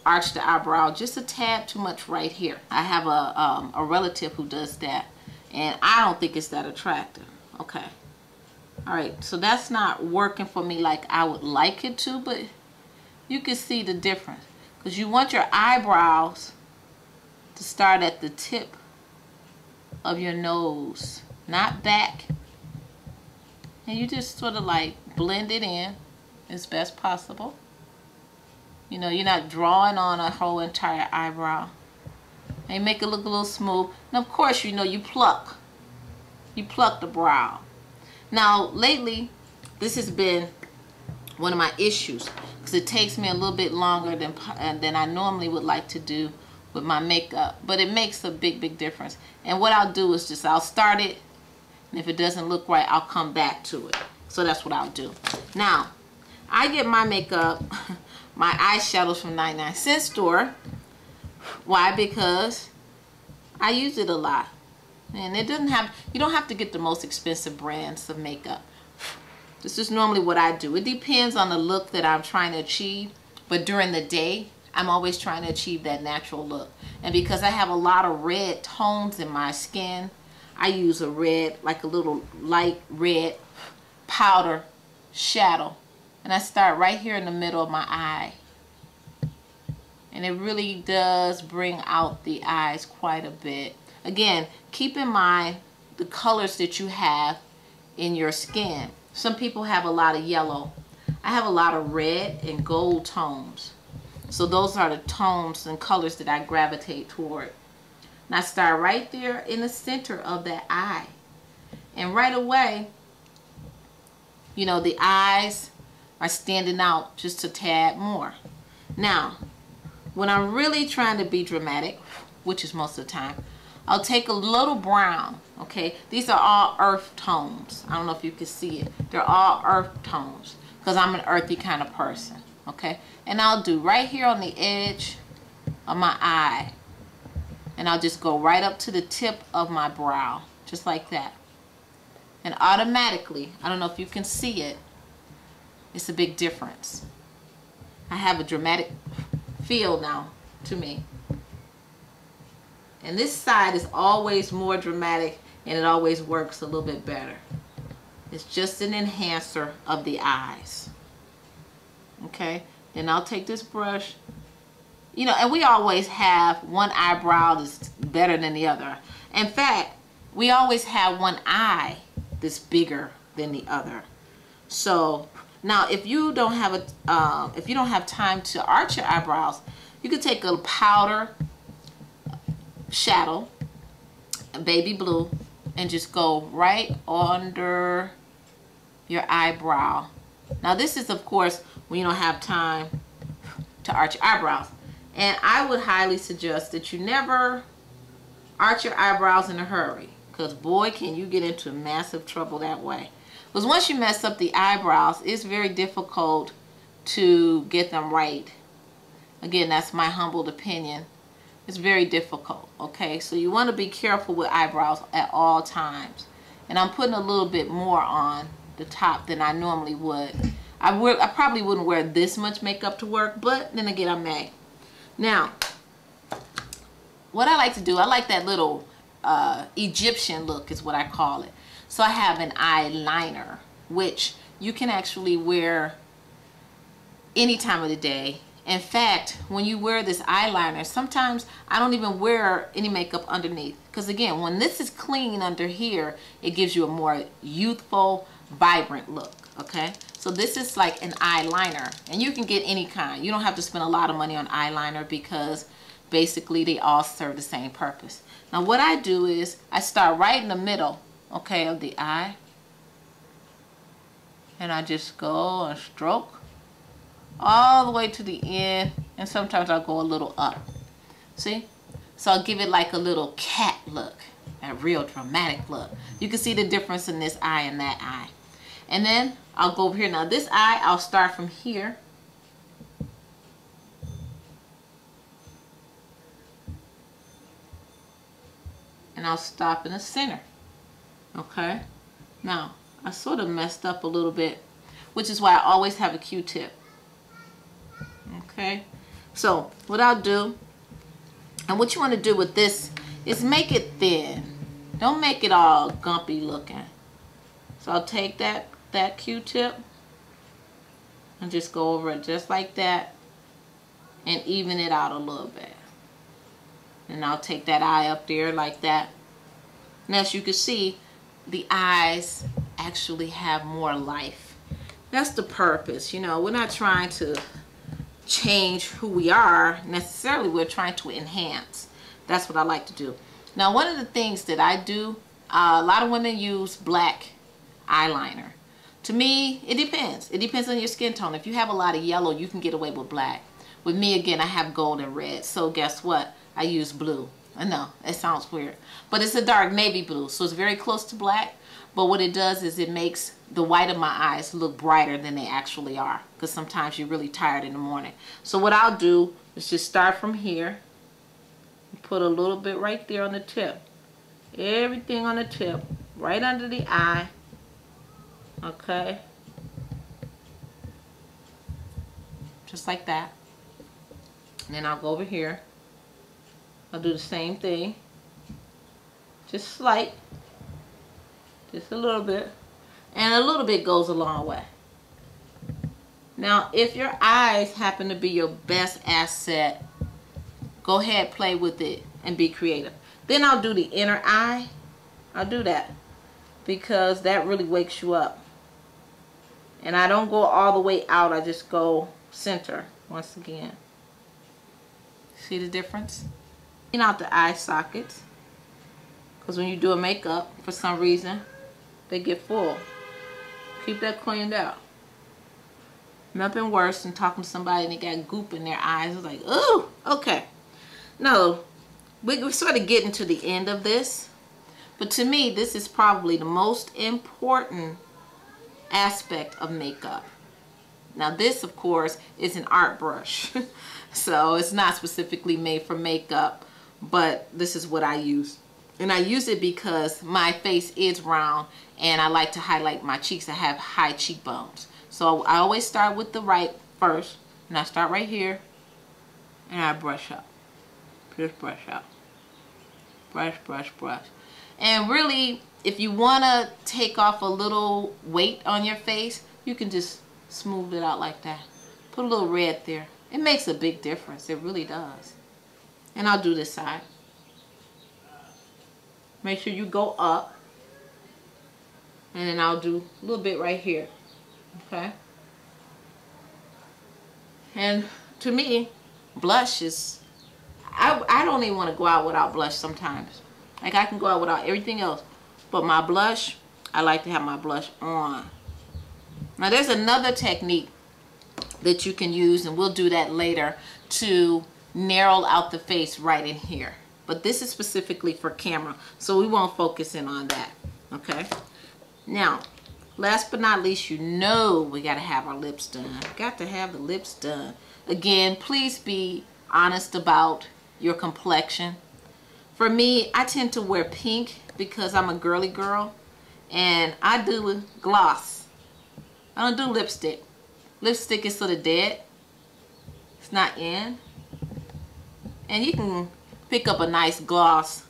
arch the eyebrow just a tad too much right here. I have a relative who does that, and I don't think it's that attractive. Okay. All right, so that's not working for me like I would like it to, but you can see the difference. Because you want your eyebrows to start at the tip of your nose, not back. And you just sort of like blend it in as best possible. You know, you're not drawing on a whole entire eyebrow. And make it look a little smooth. And of course, you know, you pluck. You pluck the brow. Now, lately, this has been one of my issues because it takes me a little bit longer than I normally would like to do with my makeup. But it makes a big difference. And what I'll do is just, I'll start it. And if it doesn't look right, I'll come back to it. So that's what I'll do. Now, I get my makeup, my eyeshadows from 99-cent store. Why? Because I use it a lot. And it doesn't have, you don't have to get the most expensive brands of makeup. This is normally what I do. It depends on the look that I'm trying to achieve. But during the day, I'm always trying to achieve that natural look. And because I have a lot of red tones in my skin, I use a red, like a little light red powder shadow. And I start right here in the middle of my eye. And it really does bring out the eyes quite a bit. Again, keep in mind the colors that you have in your skin. Some people have a lot of yellow. I have a lot of red and gold tones. So those are the tones and colors that I gravitate toward. And I start right there in the center of that eye. And right away, you know, the eyes are standing out just a tad more. Now, when I'm really trying to be dramatic, which is most of the time, I'll take a little brown, okay? These are all earth tones. I don't know if you can see it. They're all earth tones because I'm an earthy kind of person, okay? And I'll do right here on the edge of my eye. And I'll just go right up to the tip of my brow, just like that. And automatically, I don't know if you can see it, it's a big difference. I have a dramatic feel now to me. And this side is always more dramatic and it always works a little bit better. It's just an enhancer of the eyes. Okay, then I'll take this brush. You know, and we always have one eyebrow that's better than the other. In fact, we always have one eye that's bigger than the other. So now if you don't have time to arch your eyebrows, you could take a powder shadow, baby blue, and just go right under your eyebrow. Now this is of course when you don't have time to arch your eyebrows, and I would highly suggest that you never arch your eyebrows in a hurry, because boy can you get into massive trouble that way. Because once you mess up the eyebrows, it's very difficult to get them right. Again, that's my humbled opinion. It's very difficult, okay? So you want to be careful with eyebrows at all times. And I'm putting a little bit more on the top than I normally would. I probably wouldn't wear this much makeup to work, but then again, I may. Now, what I like to do, I like that little Egyptian look is what I call it. So I have an eyeliner, which you can actually wear any time of the day. In fact, when you wear this eyeliner, sometimes I don't even wear any makeup underneath. Because again, when this is clean under here, it gives you a more youthful, vibrant look, okay? So this is like an eyeliner, and you can get any kind. You don't have to spend a lot of money on eyeliner because basically they all serve the same purpose. Now what I do is I start right in the middle, okay, of the eye. And I just go and stroke all the way to the end, and sometimes I'll go a little up. See? So I'll give it like a little cat look, a real dramatic look. You can see the difference in this eye and that eye. And then I'll go over here. Now this eye, I'll start from here. And I'll stop in the center. Okay? Now, I sort of messed up a little bit, which is why I always have a Q-tip. Okay, So what I'll do, and what you want to do with this is make it thin. Don't make it all gumpy looking. So I'll take that Q-tip and just go over it just like that and even it out a little bit. And I'll take that eye up there like that. And as you can see, the eyes actually have more life. That's the purpose. You know, we're not trying to change who we are necessarily. We're trying to enhance. That's what I like to do. Now, one of the things that I do, a lot of women use black eyeliner. To me, it depends. It depends on your skin tone. If you have a lot of yellow, you can get away with black. With me, again, I have gold and red. So guess what? I use blue. I know, it sounds weird. But it's a dark navy blue, so it's very close to black. But what it does is it makes the white of my eyes look brighter than they actually are. Because sometimes you're really tired in the morning. So what I'll do is just start from here. Put a little bit right there on the tip. Everything on the tip. Right under the eye. Okay. Just like that. And then I'll go over here. I'll do the same thing. Just slight. Just a little bit. And a little bit goes a long way. Now, if your eyes happen to be your best asset, go ahead, play with it, and be creative. Then I'll do the inner eye. I'll do that because that really wakes you up. And I don't go all the way out. I just go center once again. See the difference? Clean out the eye sockets. Because when you do a makeup, for some reason, they get full. Keep that cleaned out. Nothing worse than talking to somebody and they got goop in their eyes. It's like, ooh, okay. No, we're sort of getting to the end of this. But to me, this is probably the most important aspect of makeup. Now this, of course, is an art brush. So it's not specifically made for makeup, but this is what I use. And I use it because my face is round and I like to highlight my cheeks. I have high cheekbones. So I always start with the right first. And I start right here and I brush up. Just brush up. Brush, brush, brush. And really, if you want to take off a little weight on your face, you can just smooth it out like that. Put a little red there. It makes a big difference. It really does. And I'll do this side. Make sure you go up. And then I'll do a little bit right here. Okay? And to me, blush is... I don't even want to go out without blush sometimes. Like I can go out without everything else. But my blush, I like to have my blush on. Now there's another technique that you can use, and we'll do that later, to narrow out the face right in here. But this is specifically for camera, so we won't focus in on that. Okay? Now, last but not least, you know we got to have our lips done. Got to have the lips done. Again, please be honest about your complexion. For me, I tend to wear pink because I'm a girly girl, and I do gloss. I don't do lipstick. Lipstick is sort of dead. It's not in. And you can pick up a nice gloss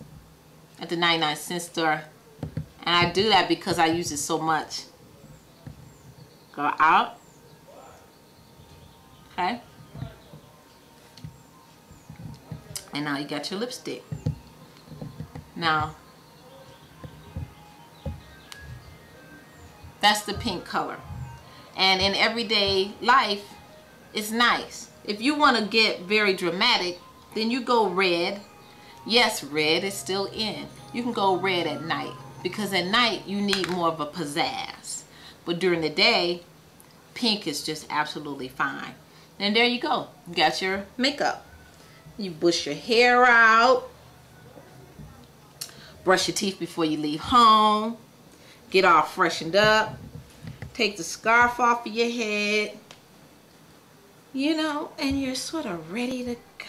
at the 99-cent store. And I do that because I use it so much. Go out. Okay. And now you got your lipstick. Now, that's the pink color. And in everyday life, it's nice. If you want to get very dramatic, then you go red. Yes, red is still in. You can go red at night, because at night you need more of a pizzazz. But during the day, pink is just absolutely fine. And there you go. You got your makeup. You bush your hair out. Brush your teeth before you leave home. Get all freshened up. Take the scarf off of your head. You know, and you're sort of ready to go.